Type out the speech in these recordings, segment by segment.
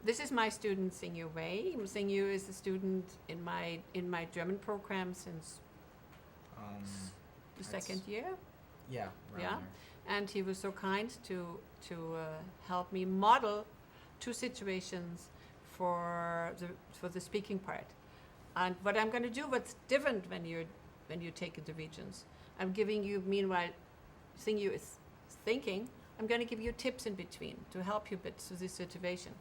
This is my student Xingyu Wei. Xingyu is a student in my German program since the second year. Yeah. Yeah, and he was so kind to help me model two situations for the speaking part. And what I'm going to do, what's different when you take the regions, I'm giving you, meanwhile, Xingyu is thinking, I'm going to give you tips in between to help you a bit through this situation.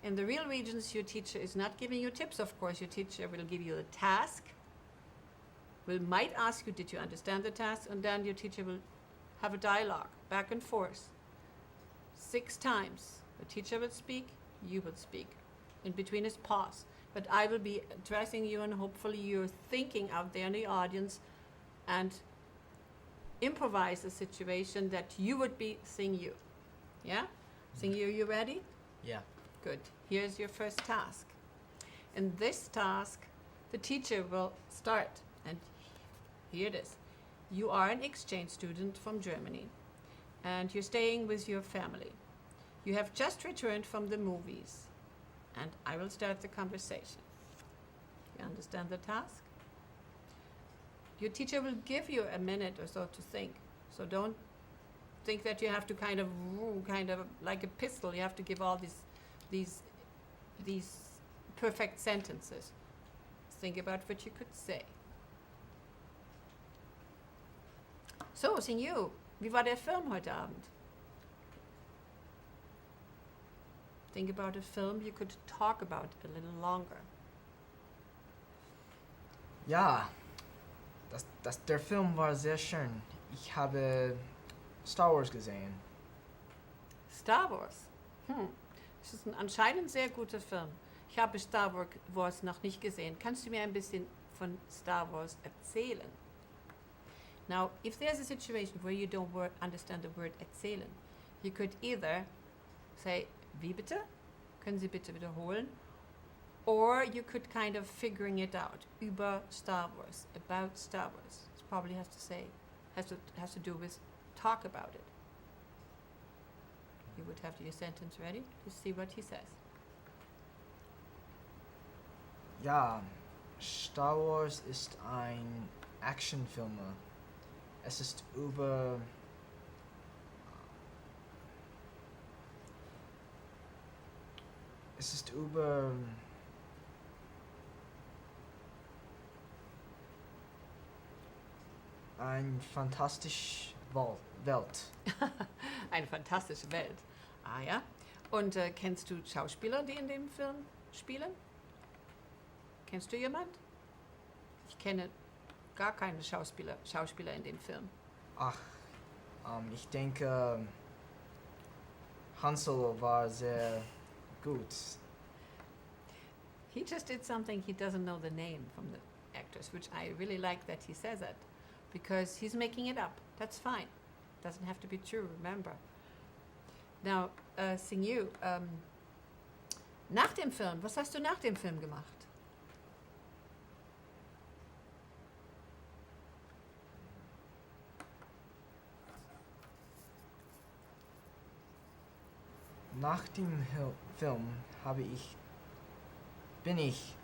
In the real regions, your teacher is not giving you tips, of course. Your teacher will give you a task, might ask you, did you understand the task? And then your teacher will have a dialogue, back and forth. 6 times. The teacher will speak, you will speak. In between is pause. But I will be addressing you, and hopefully you're thinking out there in the audience and improvise a situation that you would be Xingyu. Yeah? Xingyu, you ready? Yeah. Good. Here's your first task. In this task, the teacher will start, and here it is. You are an exchange student from Germany, and you're staying with your family. You have just returned from the movies, and I will start the conversation. You understand the task? Your teacher will give you a minute or so to think. So don't think that you have to kind of like a pistol. You have to give all these perfect sentences. Think about what you could say. So, Xingyu, wie war der Film heute Abend? Think about a film you could talk about a little longer. Ja, der Film war sehr schön. Ich habe Star Wars gesehen. Star Wars? Das ist ein anscheinend sehr guter Film. Ich habe Star Wars noch nicht gesehen. Kannst du mir ein bisschen von Star Wars erzählen? Now, if there's a situation where you don't understand the word erzählen, you could either say, wie bitte? Können Sie bitte wiederholen? Or you could kind of figuring it out. Über Star Wars, about Star Wars. It probably has to do with talk about it. You would have your sentence ready to see what he says. Ja, Star Wars ist ein Actionfilm. Es ist über eine fantastische Welt. Eine fantastische Welt. Ah ja. Und kennst du Schauspieler, die in dem Film spielen? Kennst du jemand? Ich kenne gar keine Schauspieler in dem Film. Ach, ich denke, Han Solo war sehr gut. He just did something he doesn't know the name from the actors, which I really like that he says that, because he's making it up. That's fine. Doesn't have to be true, remember. Now, Xingyu, nach dem Film, was hast du nach dem Film gemacht? Nach dem Film bin ich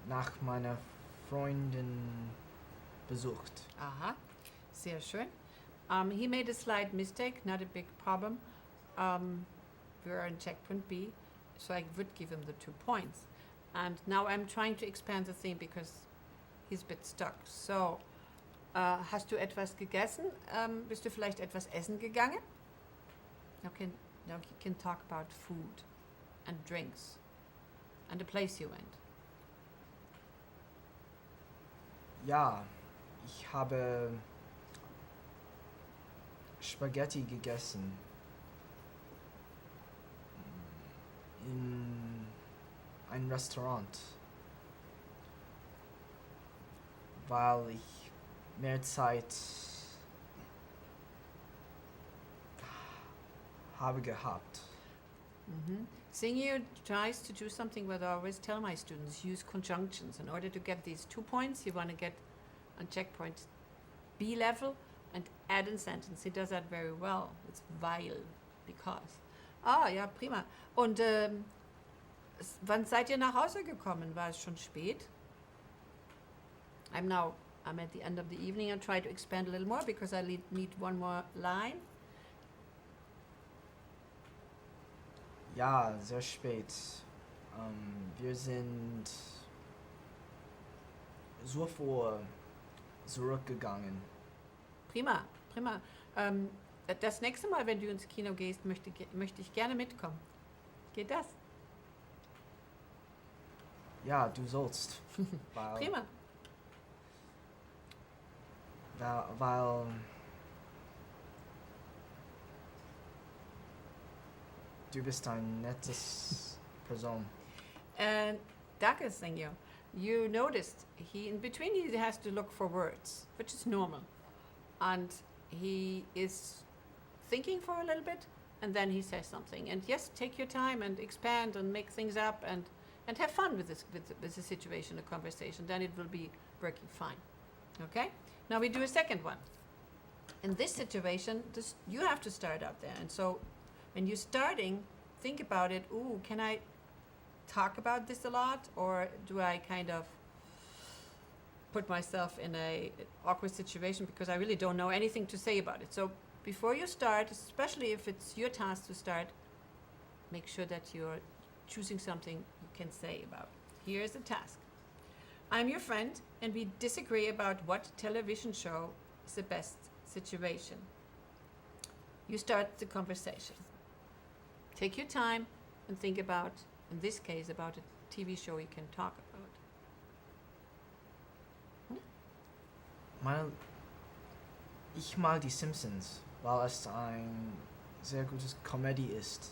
nach meiner Freundin besucht. Aha, sehr schön. He made a slight mistake, not a big problem. We're on checkpoint B, so I would give him the 2 points. And now I'm trying to expand the theme because he's a bit stuck. So, hast du etwas gegessen? Bist du vielleicht etwas essen gegangen? Now you can talk about food and drinks and the place you went. Ja, ich habe Spaghetti gegessen in ein Restaurant, weil ich mehr Zeit habe gehabt. Xingyu tries to do something what I always tell my students, use conjunctions. In order to get these 2 points, you want to get on checkpoint B level and add a sentence. He does that very well. It's weil, because. Ah, ja, prima. Und Wann seid ihr nach Hause gekommen? War es schon spät? I'm at the end of the evening and try to expand a little more because I need one more line. Ja, sehr spät. Wir sind so vor zurückgegangen. Prima, prima. Das nächste Mal, wenn du ins Kino gehst, möchte ich gerne mitkommen. Geht das? Ja, du sollst. Weil, Prima. weil du bist ein nettes Person. Danke, Senor. You noticed in between he has to look for words, which is normal. And he is thinking for a little bit and then he says something. And yes, take your time and expand and make things up and have fun with the situation, the conversation. Then it will be working fine. Okay? Now we do a second one. In this situation, you have to start out there. And so when you're starting, think about it. Ooh, can I talk about this a lot, or do I kind of put myself in a awkward situation because I really don't know anything to say about it? So before you start, especially if it's your task to start, make sure that you're choosing something you can say about. Here's the task. I'm your friend, and we disagree about what television show is the best situation. You start the conversation. Take your time and think about, in this case, about a TV show you can talk about. Ich mag die Simpsons, weil es ein sehr gutes Comedy ist.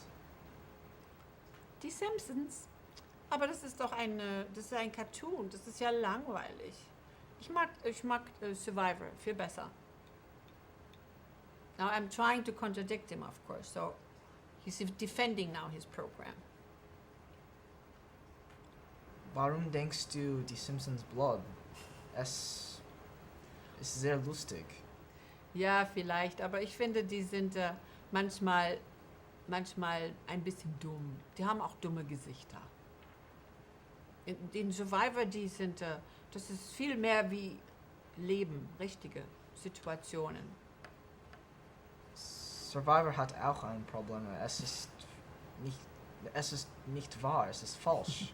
Die Simpsons? Aber das ist doch ein Cartoon, das ist ja langweilig. Ich mag Survivor viel besser. Now I'm trying to contradict him, of course, so he's defending now his program. Warum denkst du die Simpsons Blood? Es ist sehr lustig. Ja, vielleicht, aber ich finde, die sind manchmal ein bisschen dumm. Die haben auch dumme Gesichter. In Survivor, das ist viel mehr wie Leben, richtige Situationen. Survivor hat auch ein Problem. Es ist nicht wahr, es ist falsch.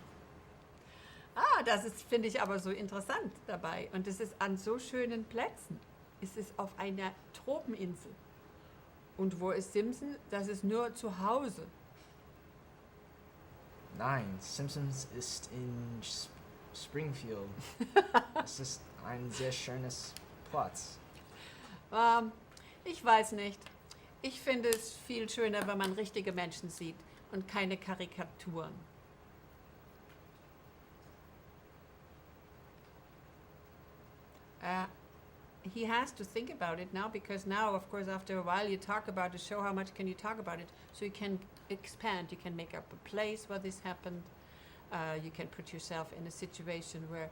Das finde ich aber so interessant dabei. Und es ist an so schönen Plätzen. Es ist auf einer Tropeninsel. Und wo ist Simpson? Das ist nur zu Hause. Nein, Simpsons ist in Springfield. Es ist ein sehr schönes Platz. Ich weiß nicht. Ich finde es viel schöner, wenn man richtige Menschen sieht und keine Karikaturen. He has to think about it now, because now, of course, after a while you talk about the show, how much can you talk about it? So you can expand, you can make up a place where this happened. You can put yourself in a situation where,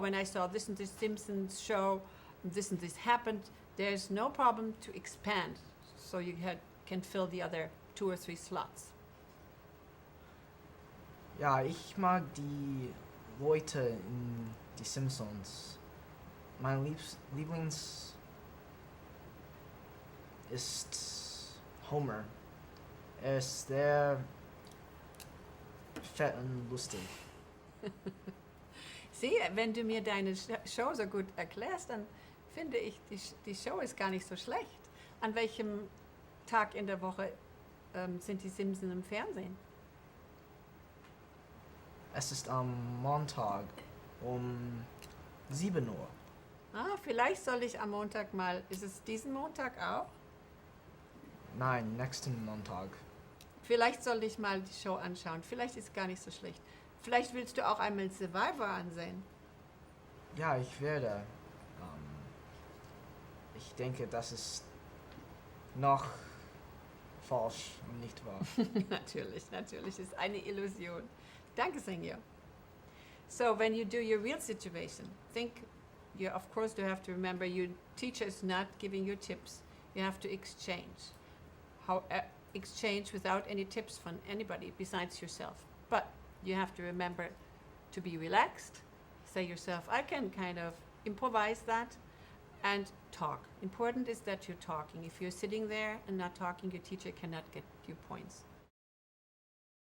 when I saw this and this Simpsons show, this and this happened, there's no problem to expand. So you can fill the other 2 or 3 slots. Ja, ich mag die Leute in die Simpsons. Mein Lieblings ist Homer. Er ist sehr fett und lustig. Sieh, wenn du mir deine Show so gut erklärst, dann finde ich, die Show ist gar nicht so schlecht. An welchem Tag in der Woche sind die Simpsons im Fernsehen? Es ist am Montag um 7 Uhr. Vielleicht soll ich am Montag mal, ist es diesen Montag auch? Nein, nächsten Montag. Vielleicht soll ich mal die Show anschauen. Vielleicht ist es gar nicht so schlecht. Vielleicht willst du auch einmal Survivor ansehen. Ja, ich werde. Ich denke, das ist noch falsch und nicht wahr. Natürlich, ist eine Illusion. Danke, Senor. So, when you do your real situation, of course, you have to remember your teacher is not giving you tips. You have to exchange. Exchange without any tips from anybody besides yourself. But You have to remember to be relaxed. Say yourself, I can kind of improvise that, and talk. Important is that you're talking. If you're sitting there and not talking, your teacher cannot get your points.